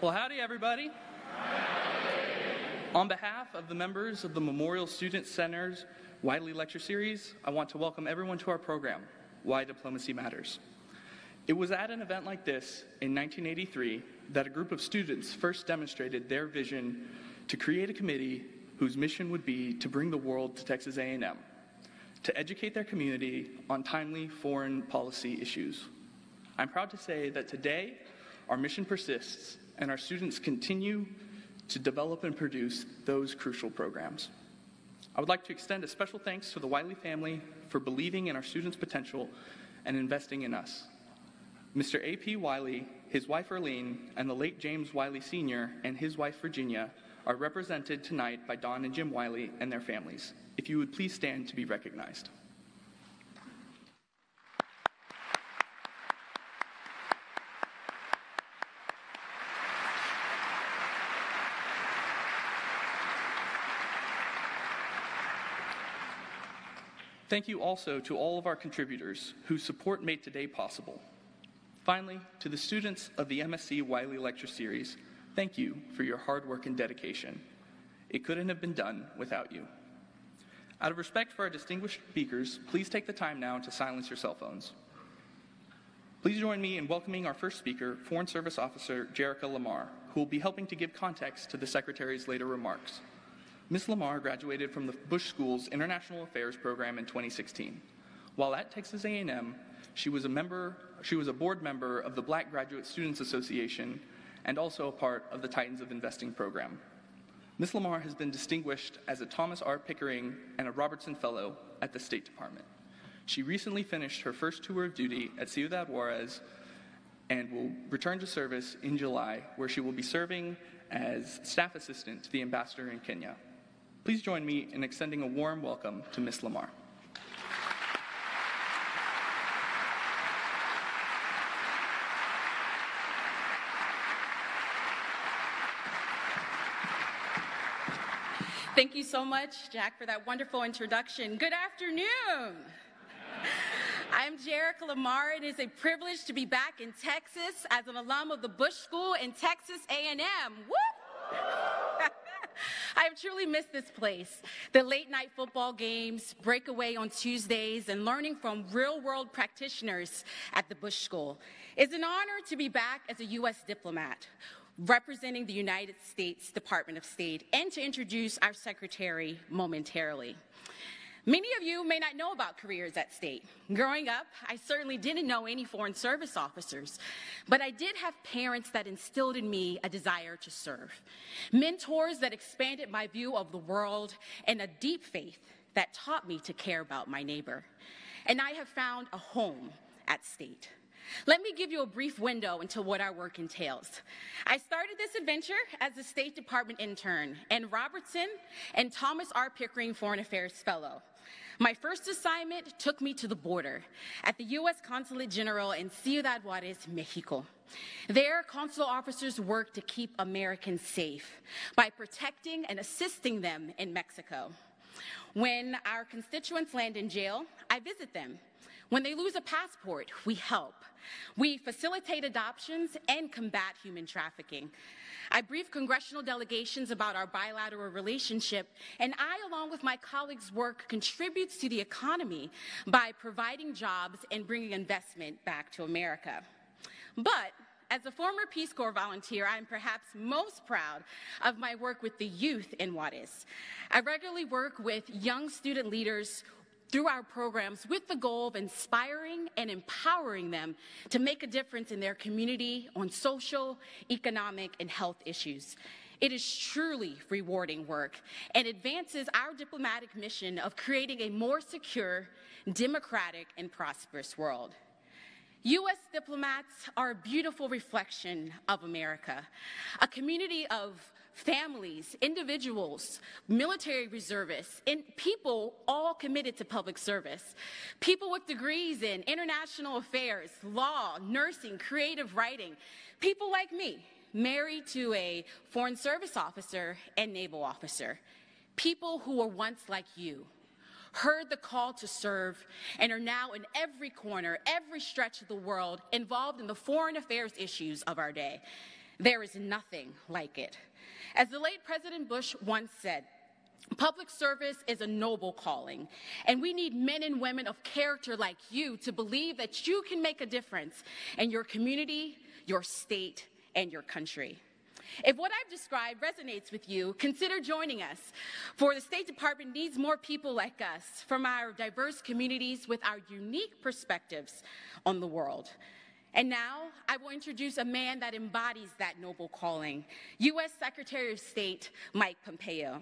Well, howdy, everybody. On behalf of the members of the Memorial Student Center's Wiley Lecture Series, I want to welcome everyone to our program, Why Diplomacy Matters. It was at an event like this in 1983 that a group of students first demonstrated their vision to create a committee whose mission would be to bring the world to Texas A&M, to educate their community on timely foreign policy issues. I'm proud to say that today, our mission persists and our students continue to develop and produce those crucial programs. I would like to extend a special thanks to the Wiley family for believing in our students' potential and investing in us. Mr. A.P. Wiley, his wife Erlene, and the late James Wiley Sr. and his wife Virginia are represented tonight by Don and Jim Wiley and their families. If you would please stand to be recognized. Thank you also to all of our contributors whose support made today possible. Finally, to the students of the MSc Wiley Lecture Series, thank you for your hard work and dedication. It couldn't have been done without you. Out of respect for our distinguished speakers, please take the time now to silence your cell phones. Please join me in welcoming our first speaker, Foreign Service Officer Jerica Lamar, who will be helping to give context to the Secretary's later remarks. Ms. Lamar graduated from the Bush School's International Affairs program in 2016. While at Texas A&M, she was a board member of the Black Graduate Students Association and also a part of the Titans of Investing program. Ms. Lamar has been distinguished as a Thomas R. Pickering and a Robertson Fellow at the State Department. She recently finished her first tour of duty at Ciudad Juarez and will return to service in July, where she will be serving as staff assistant to the ambassador in Kenya. Please join me in extending a warm welcome to Ms. Lamar. Thank you so much, Jack, for that wonderful introduction. Good afternoon. I'm Jerica Lamar. It is a privilege to be back in Texas as an alum of the Bush School in Texas A&M. Woo! I have truly missed this place. The late-night football games, breakaway on Tuesdays, and learning from real-world practitioners at the Bush School. It's an honor to be back as a U.S. diplomat, representing the United States Department of State, and to introduce our Secretary momentarily. Many of you may not know about careers at State. Growing up, I certainly didn't know any Foreign Service officers, but I did have parents that instilled in me a desire to serve, mentors that expanded my view of the world, and a deep faith that taught me to care about my neighbor. And I have found a home at State. Let me give you a brief window into what our work entails. I started this adventure as a State Department intern and Robertson and Thomas R. Pickering Foreign Affairs Fellow. My first assignment took me to the border at the U.S. Consulate General in Ciudad Juarez, Mexico. There, consular officers work to keep Americans safe by protecting and assisting them in Mexico. When our constituents land in jail, I visit them. When they lose a passport, we help. We facilitate adoptions and combat human trafficking. I brief congressional delegations about our bilateral relationship, and I, along with my colleagues' work, contributes to the economy by providing jobs and bringing investment back to America. But as a former Peace Corps volunteer, I am perhaps most proud of my work with the youth in Juarez. I regularly work with young student leaders through our programs with the goal of inspiring and empowering them to make a difference in their community on social, economic, and health issues. It is truly rewarding work and advances our diplomatic mission of creating a more secure, democratic, and prosperous world. U.S. diplomats are a beautiful reflection of America, a community of families, individuals, military reservists, and people all committed to public service. People with degrees in international affairs, law, nursing, creative writing. People like me, married to a Foreign Service officer and naval officer. People who were once like you, heard the call to serve, and are now in every corner, every stretch of the world, involved in the foreign affairs issues of our day. There is nothing like it. As the late President Bush once said, public service is a noble calling, and we need men and women of character like you to believe that you can make a difference in your community, your state, and your country. If what I've described resonates with you, consider joining us, for the State Department needs more people like us from our diverse communities with our unique perspectives on the world. And now, I will introduce a man that embodies that noble calling, U.S. Secretary of State Mike Pompeo.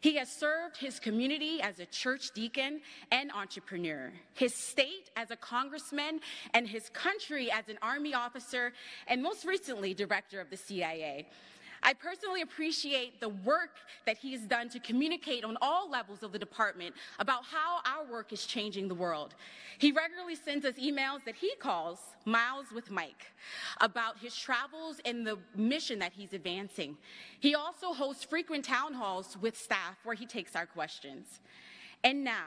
He has served his community as a church deacon and entrepreneur, his state as a congressman, and his country as an Army officer, and most recently, director of the CIA. I personally appreciate the work that he has done to communicate on all levels of the department about how our work is changing the world. He regularly sends us emails that he calls Miles with Mike about his travels and the mission that he's advancing. He also hosts frequent town halls with staff where he takes our questions. And now,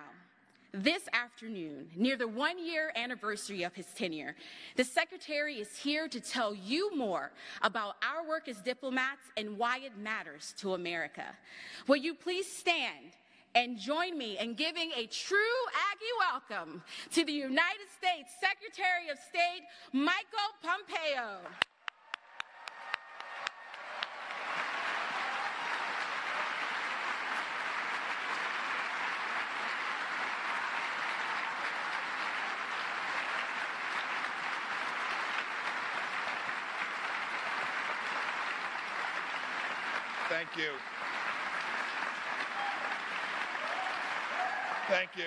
this afternoon, near the one-year anniversary of his tenure, the Secretary is here to tell you more about our work as diplomats and why it matters to America. Will you please stand and join me in giving a true Aggie welcome to the United States Secretary of State, Michael Pompeo. Thank you. Thank you.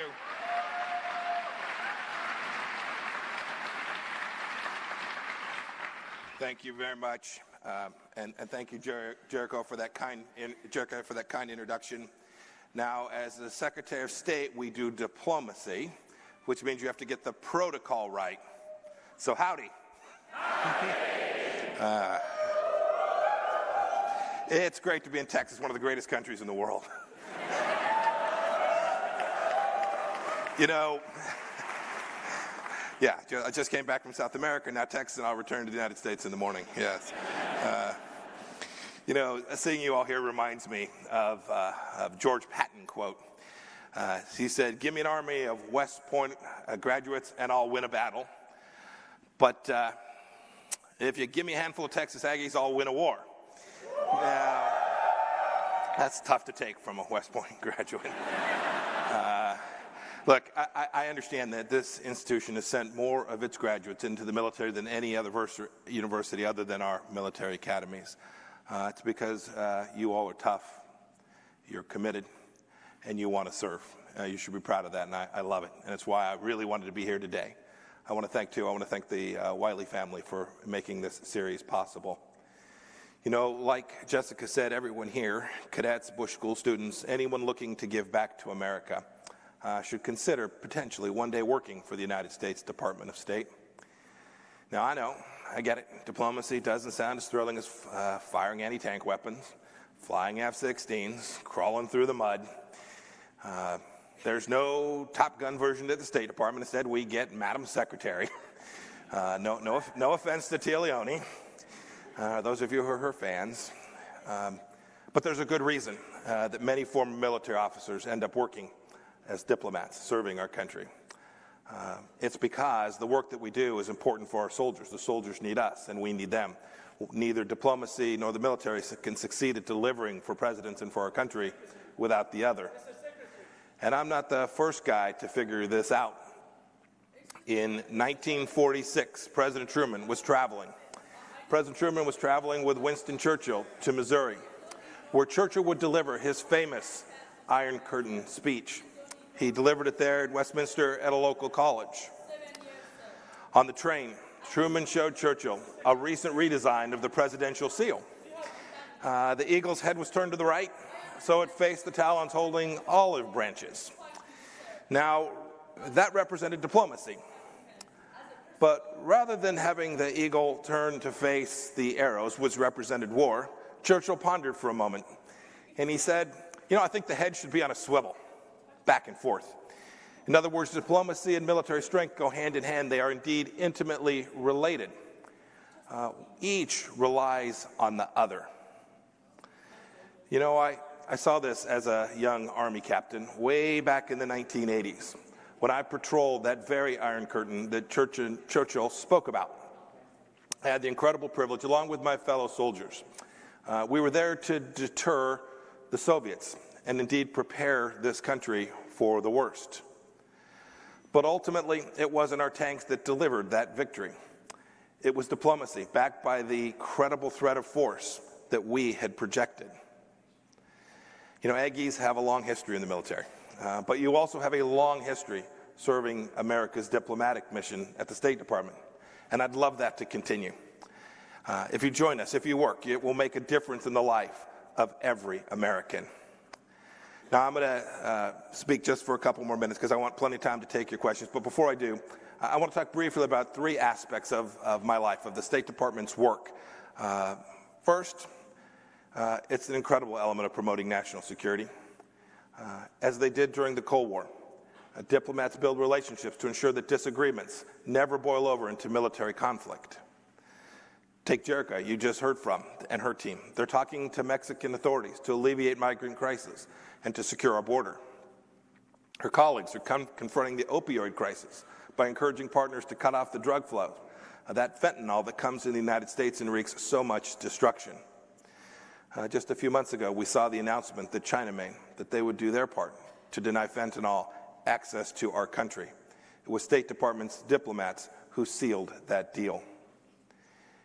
Thank you very much, and thank you, Jericho, for that kind introduction. Now, as the Secretary of State, we do diplomacy, which means you have to get the protocol right. So, howdy. Howdy. It's great to be in Texas, one of the greatest countries in the world. You know, yeah, I just came back from South America, now Texas, and I'll return to the United States in the morning, yes. You know, seeing you all here reminds me of George Patton quote. He said, give me an army of West Point graduates and I'll win a battle. But if you give me a handful of Texas Aggies, I'll win a war. Now, that's tough to take from a West Point graduate. Look, I understand that this institution has sent more of its graduates into the military than any other university other than our military academies. It's because you all are tough, you're committed, and you want to serve. You should be proud of that, and I love it. And it's why I really wanted to be here today. I want to thank the Wiley family for making this series possible. You know, like Jessica said, everyone here, cadets, Bush School students, anyone looking to give back to America, should consider potentially one day working for the United States Department of State. Now, I know, I get it. Diplomacy doesn't sound as thrilling as firing anti-tank weapons, flying F-16s, crawling through the mud. There's no Top Gun version at the State Department. Instead, we get Madam Secretary. No offense to Tia Leone. Those of you who are her fans. But there's a good reason that many former military officers end up working as diplomats, serving our country. It's because the work that we do is important for our soldiers. The soldiers need us, and we need them. Neither diplomacy nor the military can succeed at delivering for presidents and for our country without the other. And I'm not the first guy to figure this out. In 1946, President Truman was traveling. President Truman was traveling with Winston Churchill to Missouri, where Churchill would deliver his famous Iron Curtain speech. He delivered it there at Westminster at a local college. On the train, Truman showed Churchill a recent redesign of the presidential seal. The eagle's head was turned to the right, so it faced the talons holding olive branches. Now, that represented diplomacy. But rather than having the eagle turn to face the arrows, which represented war, Churchill pondered for a moment. And he said, you know, I think the head should be on a swivel, back and forth. In other words, diplomacy and military strength go hand in hand. They are indeed intimately related. each relies on the other. You know, I saw this as a young Army captain way back in the 1980s when I patrolled that very Iron Curtain that Churchill spoke about. I had the incredible privilege, along with my fellow soldiers. We were there to deter the Soviets and indeed prepare this country for the worst. But ultimately, it wasn't our tanks that delivered that victory. It was diplomacy, backed by the credible threat of force that we had projected. You know, Aggies have a long history in the military, but you also have a long history serving America's diplomatic mission at the State Department, and I'd love that to continue. If you join us, if you work, it will make a difference in the life of every American. Now, I'm going to speak just for a couple more minutes because I want plenty of time to take your questions, but before I do, I want to talk briefly about three aspects of my life, of the State Department's work. First, it's an incredible element of promoting national security. As they did during the Cold War, diplomats build relationships to ensure that disagreements never boil over into military conflict. Take Jerica, you just heard from, and her team. They're talking to Mexican authorities to alleviate migrant crisis and to secure our border. Her colleagues are confronting the opioid crisis by encouraging partners to cut off the drug flow, that fentanyl that comes in the United States and wreaks so much destruction. Just a few months ago, we saw the announcement that China made that they would do their part to deny fentanyl access to our country. It was State Department's diplomats who sealed that deal.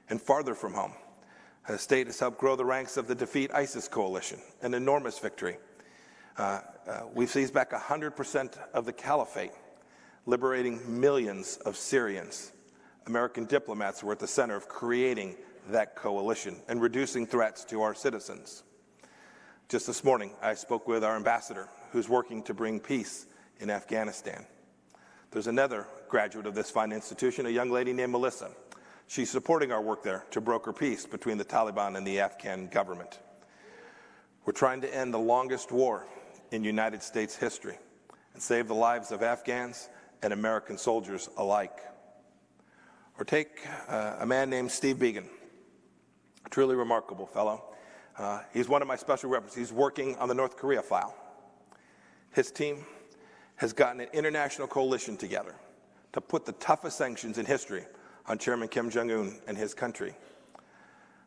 And farther from home, the state has helped grow the ranks of the Defeat ISIS coalition, an enormous victory. We've seized back 100% of the caliphate, liberating millions of Syrians. American diplomats were at the center of creating that coalition and reducing threats to our citizens. Just this morning, I spoke with our ambassador, who's working to bring peace in Afghanistan. There's another graduate of this fine institution, a young lady named Melissa. She's supporting our work there to broker peace between the Taliban and the Afghan government. We're trying to end the longest war in United States history and save the lives of Afghans and American soldiers alike. Or take a man named Steve Began, a truly remarkable fellow. He's one of my special reps. He's working on the North Korea file. His team has gotten an international coalition together to put the toughest sanctions in history on Chairman Kim Jong-un and his country.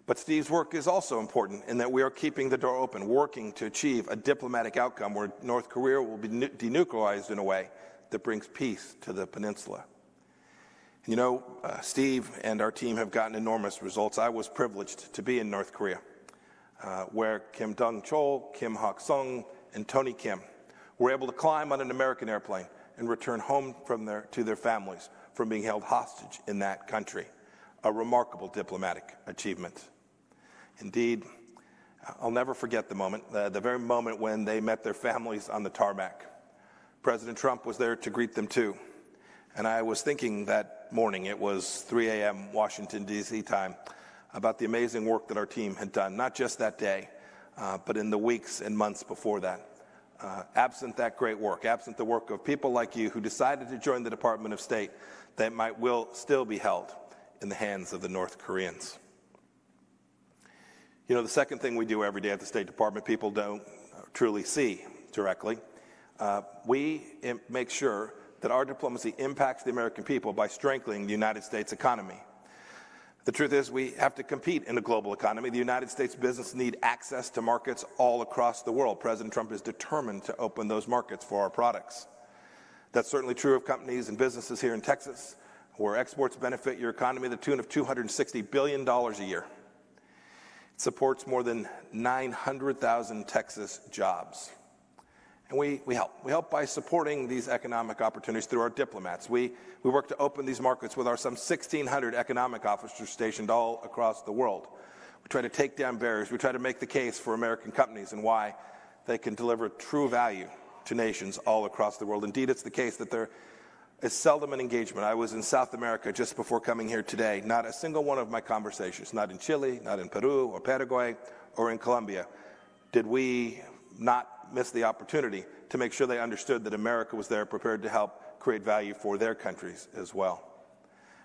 But Steve's work is also important in that we are keeping the door open, working to achieve a diplomatic outcome where North Korea will be denuclearized in a way that brings peace to the peninsula. You know, Steve and our team have gotten enormous results. I was privileged to be in North Korea, where Kim Dong-chol, Kim Hak-sung, and Tony Kim were able to climb on an American airplane and return home to their families from being held hostage in that country. A remarkable diplomatic achievement. Indeed, I'll never forget the moment, the very moment when they met their families on the tarmac. President Trump was there to greet them too. And I was thinking that morning, it was 3 a.m. Washington, D.C. time, about the amazing work that our team had done, not just that day, but in the weeks and months before that. Absent that great work, absent the work of people like you who decided to join the Department of State, that will still be held in the hands of the North Koreans. You know, the second thing we do every day at the State Department, people don't truly see directly. We make sure that our diplomacy impacts the American people by strengthening the United States economy. The truth is, we have to compete in a global economy. The United States business need access to markets all across the world. President Trump is determined to open those markets for our products. That's certainly true of companies and businesses here in Texas, where exports benefit your economy to the tune of $260 billion a year. It supports more than 900,000 Texas jobs. And we help. We help by supporting these economic opportunities through our diplomats. We work to open these markets with our some 1,600 economic officers stationed all across the world. We try to take down barriers. We try to make the case for American companies and why they can deliver true value to nations all across the world. Indeed, it's the case that there is seldom an engagement. I was in South America just before coming here today. Not a single one of my conversations, not in Chile, not in Peru or Paraguay or in Colombia, did we not miss the opportunity to make sure they understood that America was there prepared to help create value for their countries as well.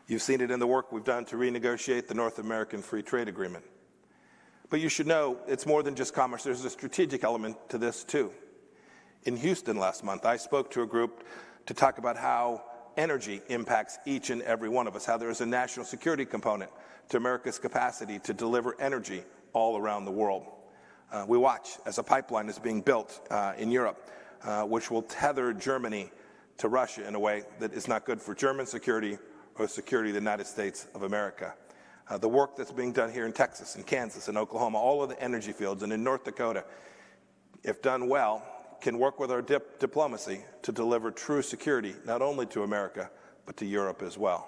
You've seen it in the work we've done to renegotiate the North American Free Trade Agreement. But you should know it's more than just commerce. There's a strategic element to this, too. In Houston last month, I spoke to a group to talk about how energy impacts each and every one of us, how there is a national security component to America's capacity to deliver energy all around the world. We watch as a pipeline is being built in Europe, which will tether Germany to Russia in a way that is not good for German security or security of the United States of America. The work that's being done here in Texas, in Kansas, in Oklahoma, all of the energy fields, and in North Dakota, if done well, can work with our diplomacy to deliver true security, not only to America, but to Europe as well.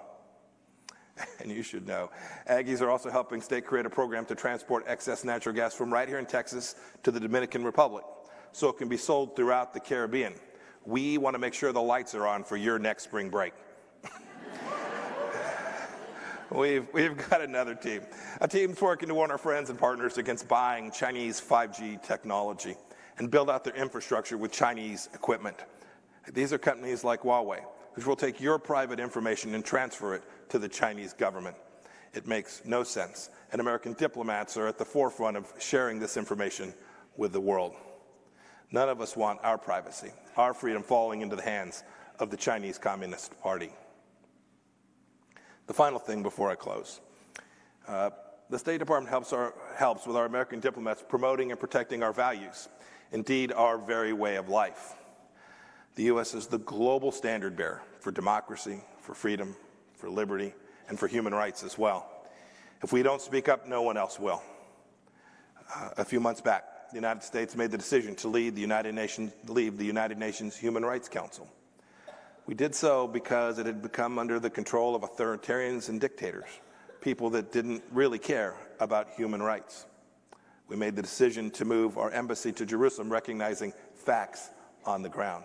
And you should know, Aggies are also helping state create a program to transport excess natural gas from right here in Texas to the Dominican Republic, so it can be sold throughout the Caribbean. We want to make sure the lights are on for your next spring break. We've got another team. A team's working to warn our friends and partners against buying Chinese 5G technology and build out their infrastructure with Chinese equipment. These are companies like Huawei, which will take your private information and transfer it to the Chinese government. It makes no sense, and American diplomats are at the forefront of sharing this information with the world. None of us want our privacy, our freedom falling into the hands of the Chinese Communist Party. The final thing before I close. The State Department helps with our American diplomats promoting and protecting our values, indeed our very way of life. The U.S. is the global standard bearer for democracy, for freedom, for liberty, and for human rights as well. If we don't speak up, no one else will. A few months back, the United States made the decision to leave the United Nations Human Rights Council. We did so because it had become under the control of authoritarians and dictators, people that didn't really care about human rights. We made the decision to move our embassy to Jerusalem, recognizing facts on the ground.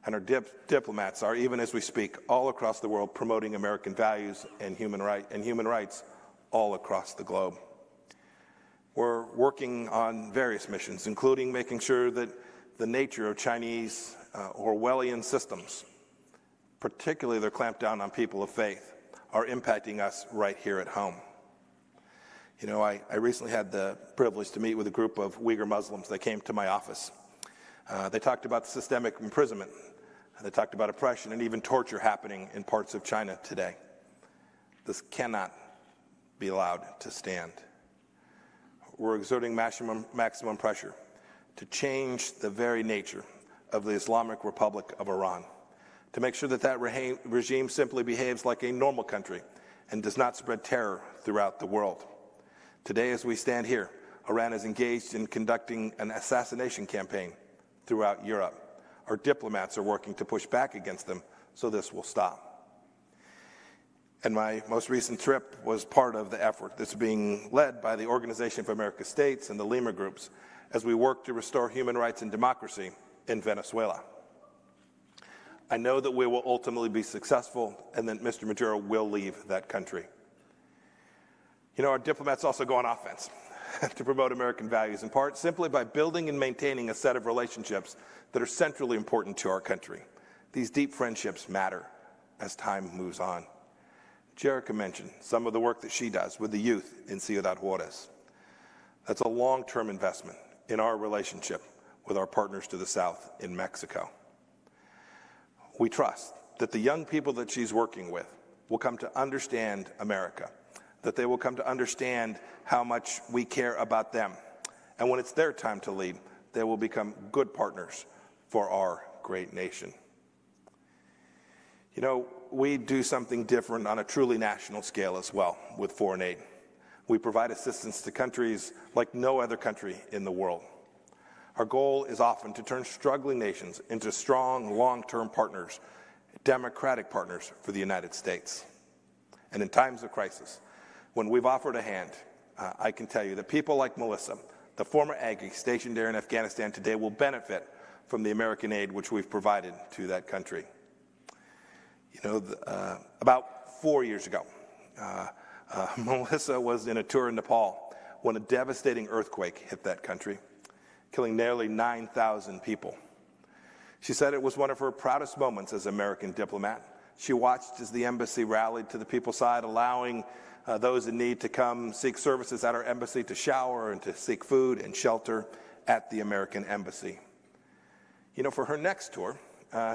And our diplomats are, even as we speak, all across the world promoting American values and human rights all across the globe. We're working on various missions, including making sure that the nature of Chinese Orwellian systems, particularly their clampdown on people of faith, are impacting us right here at home. You know, I recently had the privilege to meet with a group of Uyghur Muslims that came to my office. They talked about systemic imprisonment. They talked about oppression and even torture happening in parts of China today. This cannot be allowed to stand. We're exerting maximum pressure to change the very nature of the Islamic Republic of Iran, to make sure that that regime simply behaves like a normal country and does not spread terror throughout the world. Today, as we stand here, Iran is engaged in conducting an assassination campaign throughout Europe. Our diplomats are working to push back against them so this will stop. And my most recent trip was part of the effort that's being led by the Organization for American States and the Lima groups as we work to restore human rights and democracy in Venezuela. I know that we will ultimately be successful and that Mr. Maduro will leave that country. You know, our diplomats also go on offense to promote American values, in part simply by building and maintaining a set of relationships that are centrally important to our country. These deep friendships matter as time moves on. Jerica mentioned some of the work that she does with the youth in Ciudad Juarez. That's a long-term investment in our relationship with our partners to the south in Mexico. We trust that the young people that she's working with will come to understand America, that they will come to understand how much we care about them. And when it's their time to lead, they will become good partners for our great nation. You know, we do something different on a truly national scale as well with foreign aid. We provide assistance to countries like no other country in the world. Our goal is often to turn struggling nations into strong, long-term partners, democratic partners for the United States. And in times of crisis, when we've offered a hand, I can tell you that people like Melissa, the former Aggie stationed there in Afghanistan today, will benefit from the American aid which we've provided to that country. You know, about 4 years ago, Melissa was in a tour in Nepal when a devastating earthquake hit that country, killing nearly 9,000 people. She said it was one of her proudest moments as an American diplomat She watched as the embassy rallied to the people's side, allowing those in need to come seek services at our embassy, to shower and to seek food and shelter at the American embassy. You know, for her next tour,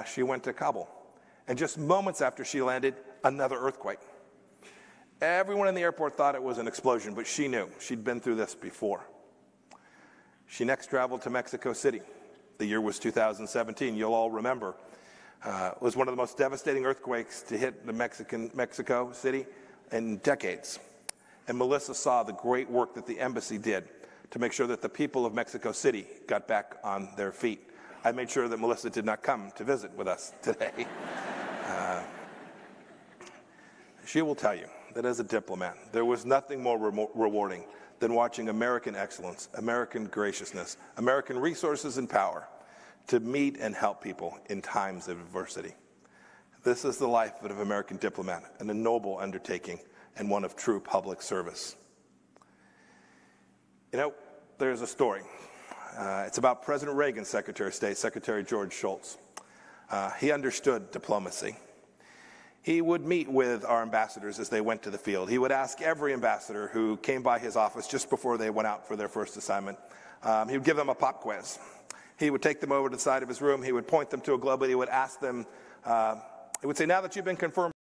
she went to Kabul. And just moments after she landed, another earthquake. Everyone in the airport thought it was an explosion, but she knew. She'd been through this before. She next traveled to Mexico City. The year was 2017. You'll all remember. It was one of the most devastating earthquakes to hit the Mexico City in decades. And Melissa saw the great work that the embassy did to make sure that the people of Mexico City got back on their feet. I made sure that Melissa did not come to visit with us today. She will tell you that as a diplomat, there was nothing more rewarding than watching American excellence, American graciousness, American resources and power to meet and help people in times of adversity. This is the life of an American diplomat, and a noble undertaking and one of true public service. You know, there's a story. It's about President Reagan's Secretary of State, Secretary George Shultz. He understood diplomacy. He would meet with our ambassadors as they went to the field. He would ask every ambassador who came by his office just before they went out for their first assignment. He would give them a pop quiz. He would take them over to the side of his room. He would point them to a globe, and he would ask them, he would say, now that you've been confirmed